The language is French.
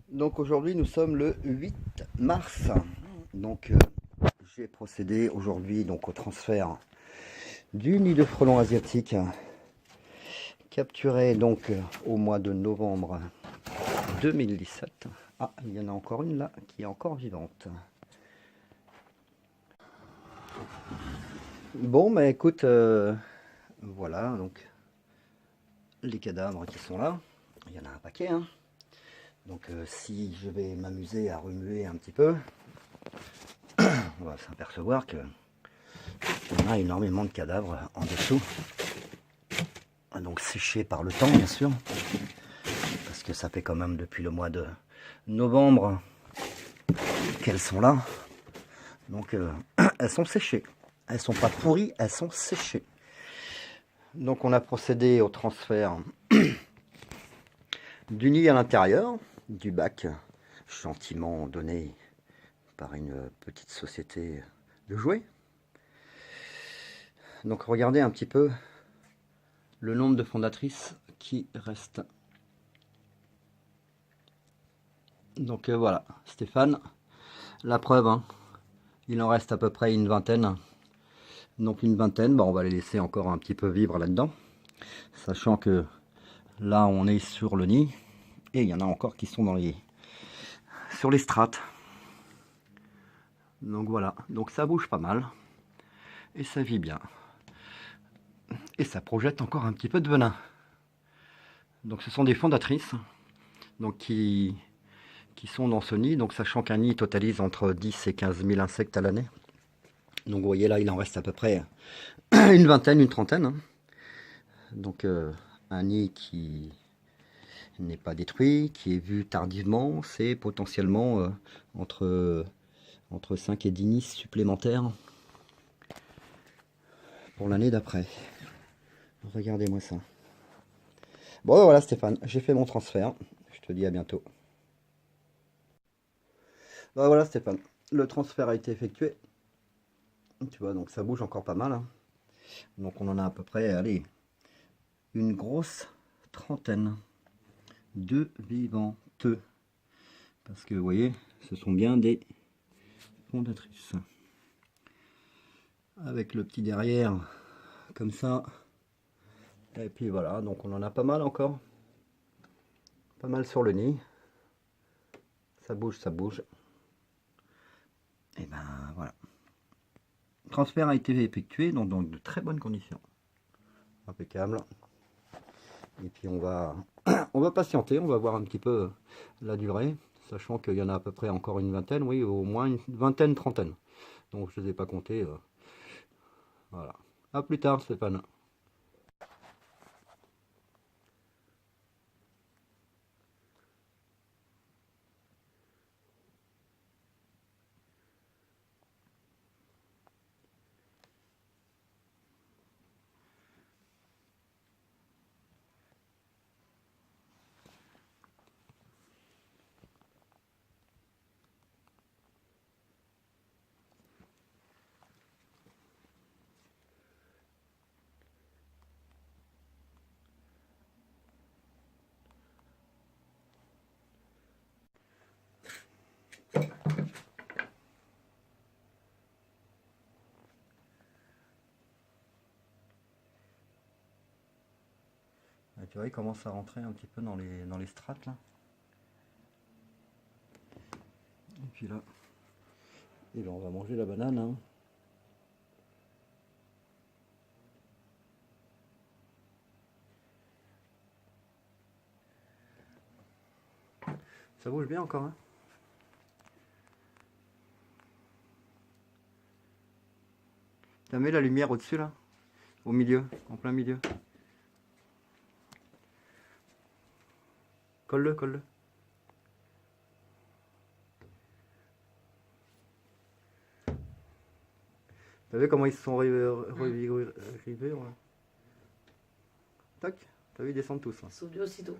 Donc aujourd'hui nous sommes le 8 mars. Donc j'ai procédé aujourd'hui donc au transfert du nid de frelons asiatique capturé donc au mois de novembre 2017. Ah, il y en a encore une là qui est encore vivante. Bon bah écoute, voilà donc les cadavres qui sont là. Il y en a un paquet hein. Donc si je vais m'amuser à remuer un petit peu, on va s'apercevoir que on a énormément de cadavres en dessous. Donc séchés par le temps bien sûr. Parce que ça fait quand même depuis le mois de novembre qu'elles sont là. Donc elles sont séchées. Elles sont pas pourries, elles sont séchées. Donc on a procédé au transfert du nid à l'intérieur, du bac gentiment donné par une petite société de jouets. Donc regardez un petit peu le nombre de fondatrices qui restent. Donc voilà, Stéphane, la preuve, hein, il en reste à peu près une vingtaine. Donc une vingtaine, bah on va les laisser encore un petit peu vivre là-dedans. Sachant que là on est sur le nid. Et il y en a encore qui sont sur les strates. Donc voilà, donc ça bouge pas mal. Et ça vit bien. Et ça projette encore un petit peu de venin. Donc ce sont des fondatrices donc qui sont dans ce nid. Donc sachant qu'un nid totalise entre 10 et 15 000 insectes à l'année. Donc vous voyez là, il en reste à peu près une vingtaine, une trentaine. Hein. Donc un nid qui n'est pas détruit, qui est vu tardivement, c'est potentiellement entre 5 et 10 nids supplémentaires pour l'année d'après. Regardez-moi ça. Bon voilà Stéphane, j'ai fait mon transfert. Je te dis à bientôt. Bon, voilà Stéphane, le transfert a été effectué. Tu vois, donc ça bouge encore pas mal. Hein. Donc on en a à peu près, allez, une grosse trentaine de vivantes. Parce que vous voyez, ce sont bien des fondatrices. Avec le petit derrière, comme ça. Et puis voilà, donc on en a pas mal encore. Pas mal sur le nid. Ça bouge, ça bouge. Et ben voilà. Le transfert a été effectué dans de très bonnes conditions. Impeccable. Et puis on va patienter, on va voir un petit peu la durée, sachant qu'il y en a à peu près encore une vingtaine, oui, au moins une vingtaine, trentaine. Donc je ne les ai pas comptés. Voilà. A plus tard Stéphane. Tu vois, il commence à rentrer un petit peu dans les strates là. Et puis là, on va manger la banane. Hein. Ça bouge bien encore. Hein. T'as mis la lumière au-dessus là? Au milieu, en plein milieu. Colle-le, colle-le. T'as vu comment ils se sont rivés ouais. Tac, t'as vu, ils descendent tous. Hein. Sauf aussitôt.